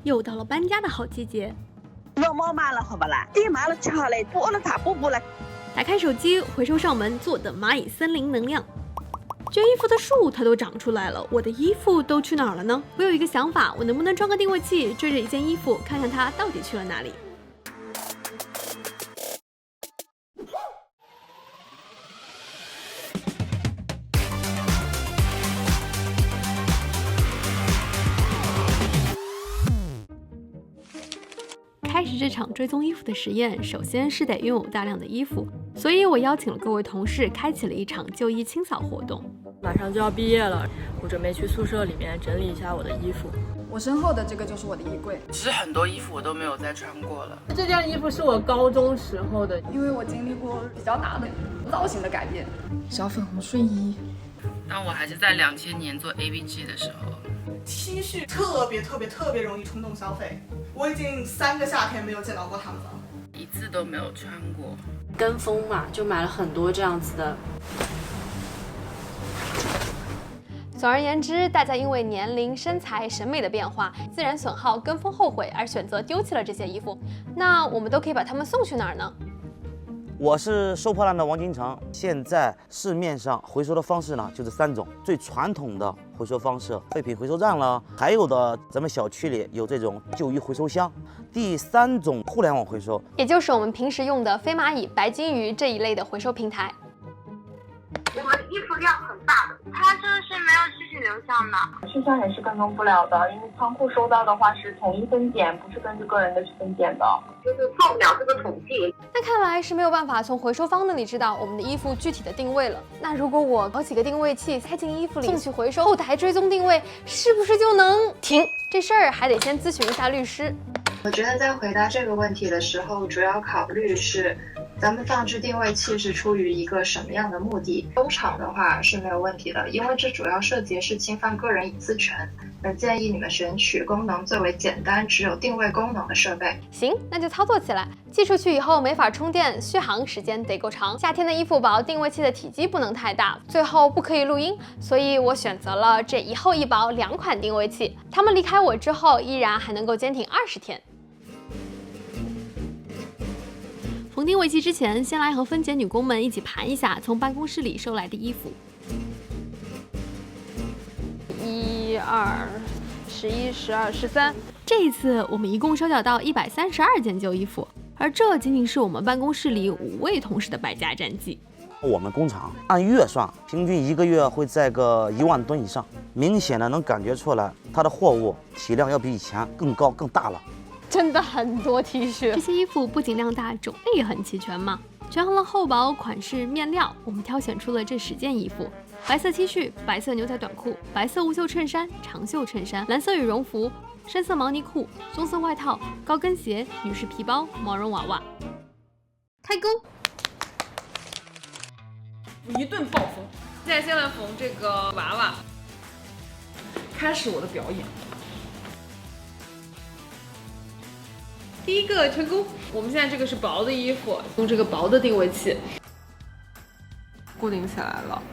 又到了搬家的好季节。我忙完了，好不啦？订满了吃好嘞，补了它补了。打开手机，回收上门做的蚂蚁森林能量。捐衣服的树它都长出来了，我的衣服都去哪儿了呢？我有一个想法，我能不能装个定位器，追着一件衣服，看看它到底去了哪里？开始这场追踪衣服的实验，首先是得拥有大量的衣服，所以我邀请了各位同事，开启了一场旧衣清扫活动。马上就要毕业了，我准备去宿舍里面整理一下我的衣服。我身后的这个就是我的衣柜，其实很多衣服我都没有再穿过了。这件衣服是我高中时候的，因为我经历过比较大的造型的改变。小粉红睡衣，当我还是在2000年做 ABG 的时候。T 恤特别容易冲动消费，我已经3个夏天没有见到过它们了，一次都没有穿过。跟风嘛，就买了很多这样子的。总而言之，大家因为年龄、身材、审美的变化，自然损耗、跟风后悔而选择丢弃了这些衣服。那我们都可以把它们送去哪儿呢？我是收破烂的王金成。现在市面上回收的方式呢，就这3种。最传统的回收方式，废品回收站了，还有的咱们小区里有这种旧衣回收箱。第3种，互联网回收，也就是我们平时用的飞蚂蚁、白金鱼这一类的回收平台。我们衣服量很大的，它这是没有细菌流向的，去箱也是跟踪不了的，因为仓库收到的话是统一分拣，不是根据个人的去分拣的，就是做不了这个统计。那看来是没有办法从回收方那里知道我们的衣服具体的定位了。那如果我搞几个定位器塞进衣服里，送去回收，后台追踪定位，是不是就能停？这事儿还得先咨询一下律师。我觉得在回答这个问题的时候，主要考虑是咱们放置定位器是出于一个什么样的目的。工厂的话是没有问题的，因为这主要涉及是侵犯个人隐私权，建议你们选取功能最为简单、只有定位功能的设备。行，那就操作起来。寄出去以后没法充电，续航时间得够长。夏天的衣服薄，定位器的体积不能太大，最后不可以录音，所以我选择了这一厚一薄2款定位器。它们离开我之后，依然还能够坚挺20天。缝定位器之前，先来和分拣女工们一起盘一下从办公室里收来的衣服。1、2、11、12、13。这一次我们一共收缴到132件旧衣服，而这仅仅是我们办公室里5位同事的败家战绩。我们工厂按月算，平均1个月会载个1万吨以上，明显的能感觉出来，它的货物体量要比以前更高更大了。真的很多 T 恤，这些衣服不仅量大，种类也很齐全嘛。权衡了厚薄、款式、面料，我们挑选出了这10件衣服：白色 T 恤、白色牛仔短裤、白色无袖衬衫、长袖衬衫、蓝色羽绒服、深色毛呢裤、棕色外套、高跟鞋、女士皮包、毛绒娃娃。开工！一顿暴风。现在先来缝这个娃娃，开始我的表演。第一个成功。我们现在这个是薄的衣服，用这个薄的定位器固定起来了。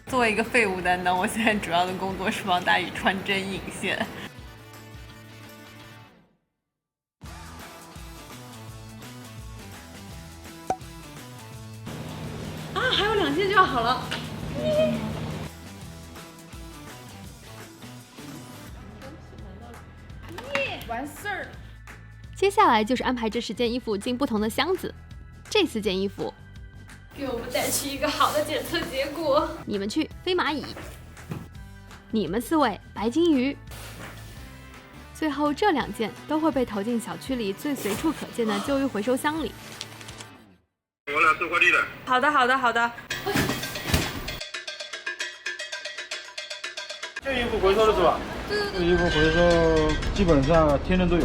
作为一个废物担当，我现在主要的工作是帮大宇穿针引线。啊，还有2件就要好了。完事儿。接下来就是安排这10件衣服进不同的箱子。这4件衣服，给我们带去一个好的检测结果。你们去飞蚂蚁，你们4位白金鱼。最后这2件都会被投进小区里最随处可见的旧衣回收箱里。我俩收快递的。好的，好的，好的。这衣服回收的是吧？这衣服回收基本上天天都有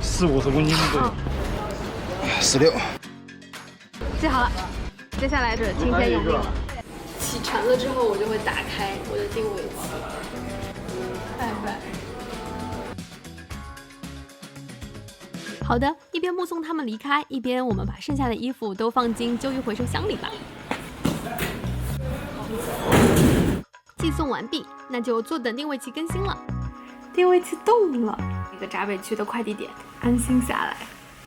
，40、50公斤都有。16。记好了，接下来是听天由命了。启程了之后，我就会打开我的定位器，拜拜。好的，一边目送他们离开，一边我们把剩下的衣服都放进旧衣回收箱里吧。寄送完毕，那就坐等定位器更新了。定位器动了，一个闸北区的快递点，安心下来。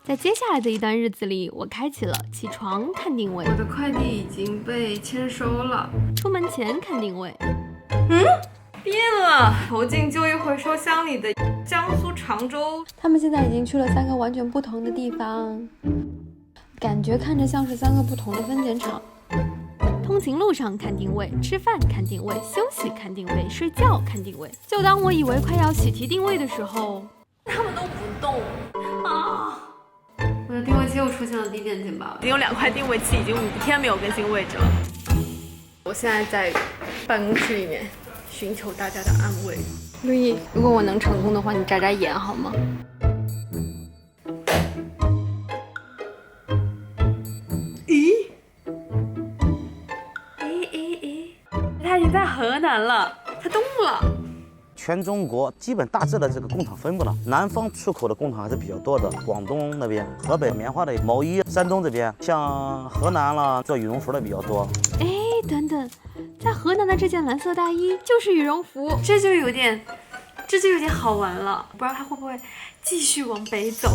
在接下来的一段日子里，我开启了起床看定位，我的快递已经被签收了。出门前看定位，变了，投进旧衣回收箱里的江苏常州。他们现在已经去了3个完全不同的地方，感觉看着像是3个不同的分拣场。通勤路上看定位，吃饭看定位，休息看定位，睡觉看定位。就当我以为快要喜提定位的时候，他们都不动啊！我的定位器又出现了低电键吧？已经有2块定位器，已经5天没有更新位置了。我现在在办公室里面寻求大家的安慰。陆毅，如果我能成功的话，你眨眨眼好吗？他已经在河南了，他动了。全中国基本大致的这个工厂分布呢，南方出口的工厂还是比较多的，广东那边、河北棉花的毛衣，山东这边，像河南了做羽绒服的比较多。哎，等等，在河南的这件蓝色大衣就是羽绒服，这就有点好玩了。不知道他会不会继续往北走？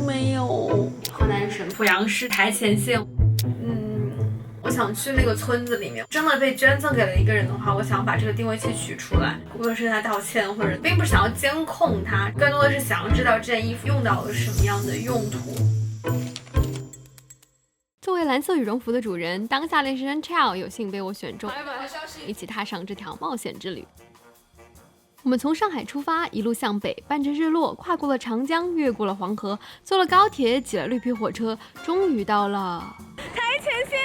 没有。河南省濮阳市台前县。我想去那个村子里面，真的被捐赠给了一个人的话，我想把这个定位器取出来，无论是他道歉，或者并不是想要监控他，更多的是想要知道这件衣服用到了什么样的用途。作为蓝色羽绒服的主人，当下练习生 Chao 有幸被我选中，一起踏上这条冒险之旅。我们从上海出发，一路向北，伴着日落，跨过了长江，越过了黄河，坐了高铁，挤了绿皮火车，终于到了台前线。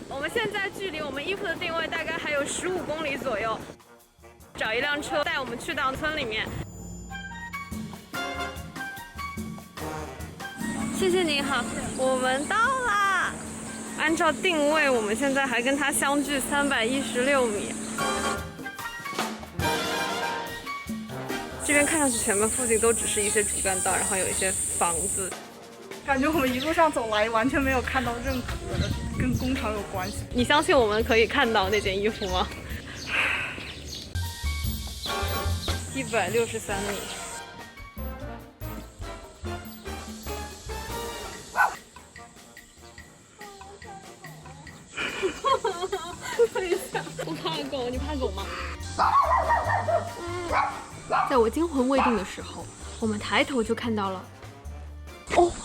我们现在距离我们衣服的定位大概还有15公里左右，找一辆车带我们去到村里面。谢谢您哈，我们到啦。按照定位，我们现在还跟它相距316米。这边看上去前面附近都只是一些主干道，然后有一些房子。感觉我们一路上走来完全没有看到任何的跟工厂有关系。你相信我们可以看到那件衣服吗？163米。我怕狗，你怕狗吗？在我惊魂未定的时候，我们抬头就看到了，我操！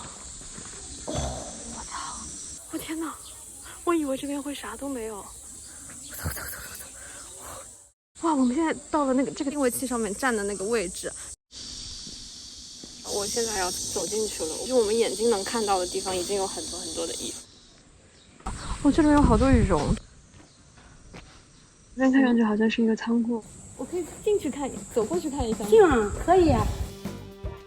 我天哪！我以为这边会啥都没有。走！哇，我们现在到了这个定位器上面站的那个位置。我现在要走进去了，就我们眼睛能看到的地方已经有很多的衣服。这里面有好多羽绒。这边看上去好像是一个仓库。我可以进去看，走过去看一下吗？进啊，可以啊。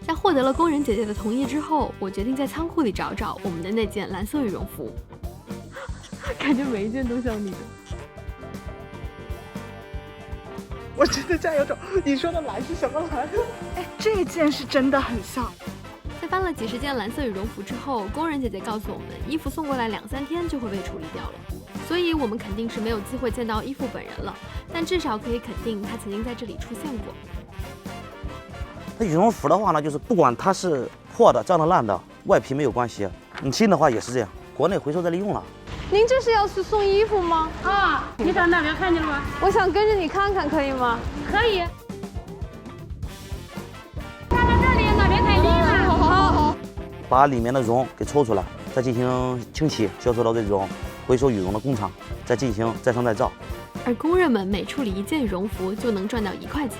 在获得了工人姐姐的同意之后，我决定在仓库里找找我们的那件蓝色羽绒服。感觉每一件都像你的。我真的在有种，你说的蓝是什么蓝？哎，这件是真的很像。在翻了几十件蓝色羽绒服之后，工人姐姐告诉我们，衣服送过来2-3天就会被处理掉了。所以我们肯定是没有机会见到衣服本人了，但至少可以肯定他曾经在这里出现过。那羽绒服的话呢，就是不管它是破的、脏的、烂的，外皮没有关系。你新的话也是这样，国内回收再利用了。您这是要去送衣服吗？啊，你到那边看见了吗？我想跟着你看看，可以吗？可以。看到这里，那边太低了。好。把里面的绒给抽出来，再进行清洗，销售到这种回收羽绒的工厂，再进行再上再造。而工人们每处理一件羽绒服就能赚到1块钱。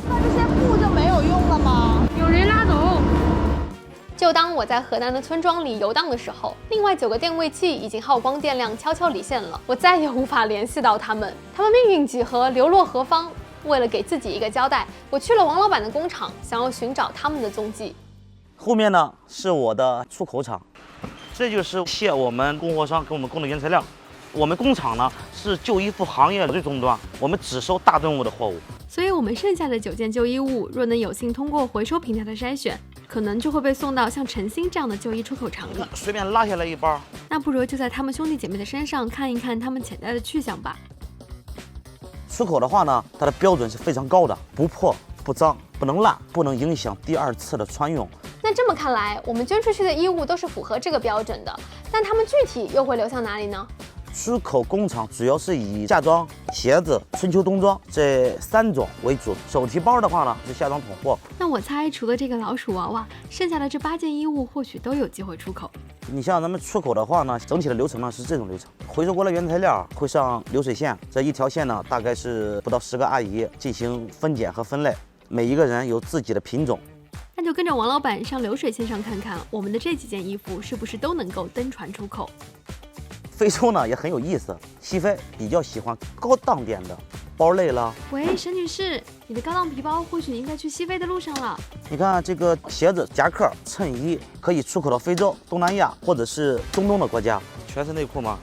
那这些布就没有用了吗？有人拉走。就当我在河南的村庄里游荡的时候，另外9个定位器已经耗光电量，悄悄离线了。我再也无法联系到他们，他们命运几何，流落何方？为了给自己一个交代，我去了王老板的工厂，想要寻找他们的踪迹。后面呢是我的出口厂，这就是卸我们供货商给我们供的原材料。我们工厂呢是旧衣服行业的最终端，我们只收大吨物的货物。所以我们剩下的9件旧衣物，若能有幸通过回收平台的筛选，可能就会被送到像晨星这样的旧衣出口厂里。随便拉下来一包，那不如就在他们兄弟姐妹的身上看一看他们潜在的去向吧。出口的话呢，它的标准是非常高的，不破不脏，不能烂，不能影响第2次的穿用。那这么看来，我们捐出去的衣物都是符合这个标准的，但它们具体又会流向哪里呢？出口工厂主要是以夏装、鞋子、春秋冬装这3种为主，手提包的话呢是夏装统货。那我猜，除了这个老鼠娃娃，剩下的这8件衣物或许都有机会出口。你像咱们出口的话呢，整体的流程呢是这种流程：回收过来原材料会上流水线，这一条线呢大概是不到10个阿姨进行分拣和分类，每一个人有自己的品种。那就跟着王老板上流水线上看看，我们的这几件衣服是不是都能够登船出口。非洲呢也很有意思，西非比较喜欢高档点的包类了。喂，沈女士，你的高档皮包或许应该去西非的路上了。你看这个鞋子、夹克、衬衣可以出口到非洲、东南亚或者是中东的国家。全是内裤吗？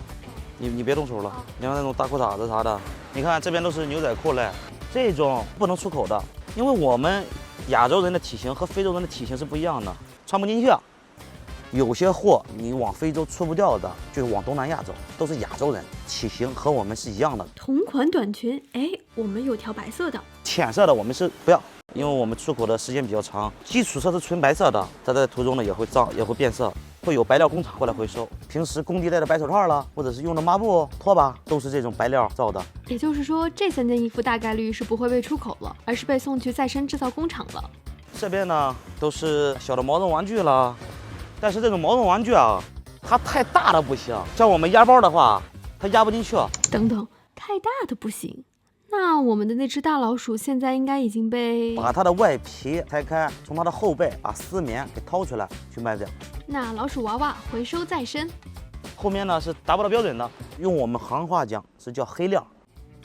你别动手了。你看那种大裤衩子啥的，你看这边都是牛仔裤类，这种不能出口的，因为我们亚洲人的体型和非洲人的体型是不一样的，穿不进去。有些货你往非洲出不掉的，就是往东南亚走，都是亚洲人，体型和我们是一样的。同款短裙，哎，我们有条白色的，浅色的我们是不要，因为我们出口的时间比较长，基础色是纯白色的，它在途中呢也会脏，也会变色，会有白料工厂过来回收。平时工地戴的白手套了，或者是用的抹布、拖把，都是这种白料造的。也就是说，这3件衣服大概率是不会被出口了，而是被送去再生制造工厂了。这边呢都是小的毛绒玩具了。但是这种毛绒玩具啊，它太大了不行，像我们压包的话，它压不进去。等等，太大的不行。那我们的那只大老鼠现在应该已经被……把它的外皮拆开，从它的后背把丝棉给掏出来去卖掉。那老鼠娃娃回收再生，后面呢是达不到标准的，用我们行话讲是叫黑料。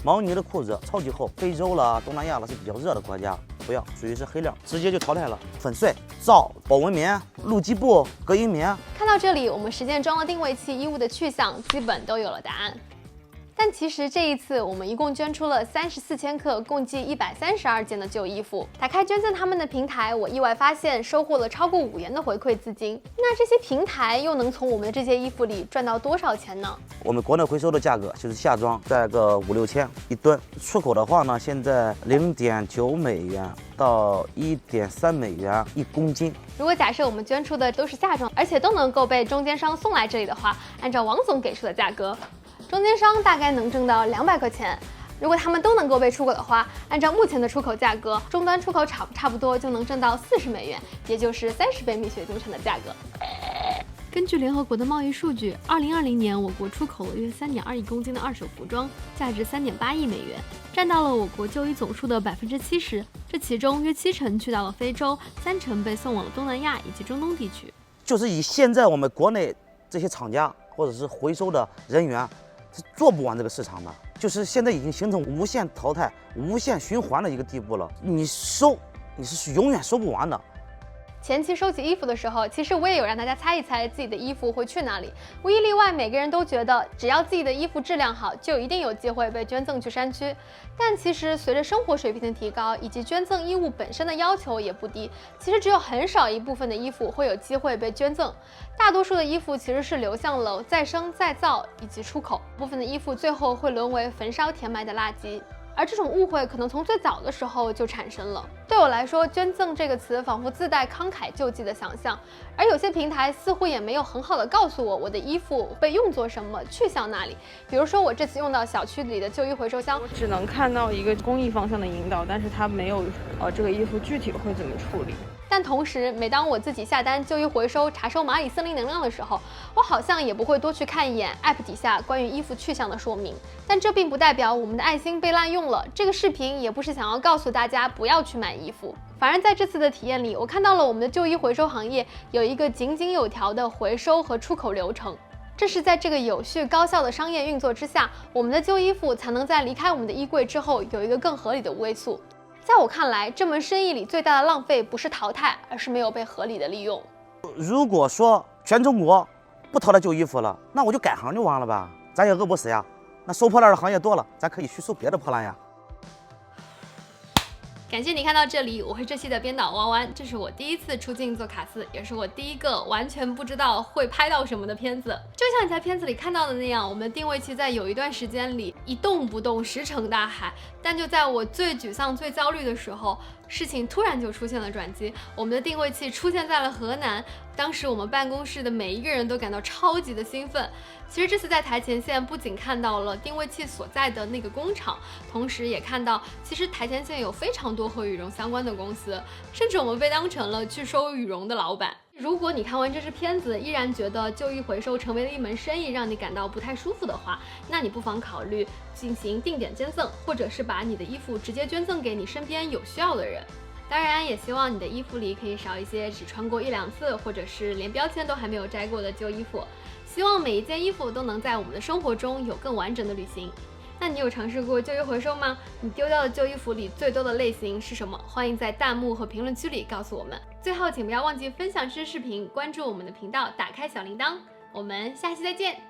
毛呢的裤子超级厚，非洲了、东南亚了是比较热的国家，不要，属于是黑料，直接就淘汰了。粉碎、皂、保温棉、露基布、隔音棉。看到这里，我们实践装了定位器衣物的去向，基本都有了答案。但其实这一次我们一共捐出了34千克，共计132件的旧衣服。打开捐赠他们的平台，我意外发现收获了超过5元的回馈资金。那这些平台又能从我们的这些衣服里赚到多少钱呢？我们国内回收的价格就是夏装在个5、6千一吨，出口的话呢，现在0.9美元到1.3美元1公斤。如果假设我们捐出的都是夏装，而且都能够被中间商送来这里的话，按照王总给出的价格，中间商大概能挣到200块钱。如果他们都能够被出口的话，按照目前的出口价格，终端出口厂差不多就能挣到40美元，也就是30倍蜜雪冰城的价格。根据联合国的贸易数据，2020年我国出口了约3.2亿公斤的二手服装，价值3.8亿美元，占到了我国就医总数的70%。这其中约70%去到了非洲，30%被送往了东南亚以及中东地区。就是以现在我们国内这些厂家或者是回收的人员是做不完这个市场的，就是现在已经形成无限淘汰、无限循环的一个地步了。你收，你是永远收不完的。前期收集衣服的时候，其实我也有让大家猜一猜自己的衣服会去哪里。无一例外，每个人都觉得只要自己的衣服质量好，就一定有机会被捐赠去山区。但其实随着生活水平的提高，以及捐赠衣物本身的要求也不低，其实只有很少一部分的衣服会有机会被捐赠。大多数的衣服其实是流向了再生、再造以及出口，部分的衣服最后会沦为焚烧填埋的垃圾。而这种误会可能从最早的时候就产生了。对我来说，捐赠这个词仿佛自带慷慨救济的想象，而有些平台似乎也没有很好的告诉我的衣服被用作什么，去向哪里。比如说我这次用到小区里的旧衣回收箱，我只能看到一个公益方向的引导，但是它没有这个衣服具体会怎么处理。但同时，每当我自己下单旧衣回收查收蚂蚁森林能量的时候，我好像也不会多去看一眼 App 底下关于衣服去向的说明。但这并不代表我们的爱心被滥用了。这个视频也不是想要告诉大家不要去买衣服，反而在这次的体验里，我看到了我们的旧衣回收行业有一个井井有条的回收和出口流程。这是在这个有序高效的商业运作之下，我们的旧衣服才能在离开我们的衣柜之后有一个更合理的归宿。在我看来，这门生意里最大的浪费不是淘汰，而是没有被合理的利用。如果说全中国不淘汰旧衣服了，那我就改行就完了吧，咱也饿不死呀。那收破烂的行业多了，咱可以去收别的破烂呀。感谢你看到这里，我是这期的编导弯弯，这是我第一次出镜做卡斯，也是我第一个完全不知道会拍到什么的片子。就像你在片子里看到的那样，我们的定位器在有一段时间里一动不动，石沉大海。但就在我最沮丧、最焦虑的时候，事情突然就出现了转机，我们的定位器出现在了河南。当时我们办公室的每一个人都感到超级的兴奋。其实这次在台前线不仅看到了定位器所在的那个工厂，同时也看到其实台前线有非常多和羽绒相关的公司，甚至我们被当成了去收羽绒的老板。如果你看完这支片子依然觉得旧衣回收成为了一门生意，让你感到不太舒服的话，那你不妨考虑进行定点捐赠，或者是把你的衣服直接捐赠给你身边有需要的人。当然也希望你的衣服里可以少一些只穿过1、2次，或者是连标签都还没有摘过的旧衣服。希望每一件衣服都能在我们的生活中有更完整的旅行。那你有尝试过旧衣回收吗？你丢掉的旧衣服里最多的类型是什么？欢迎在弹幕和评论区里告诉我们。最后请不要忘记分享这支视频，关注我们的频道，打开小铃铛。我们下期再见。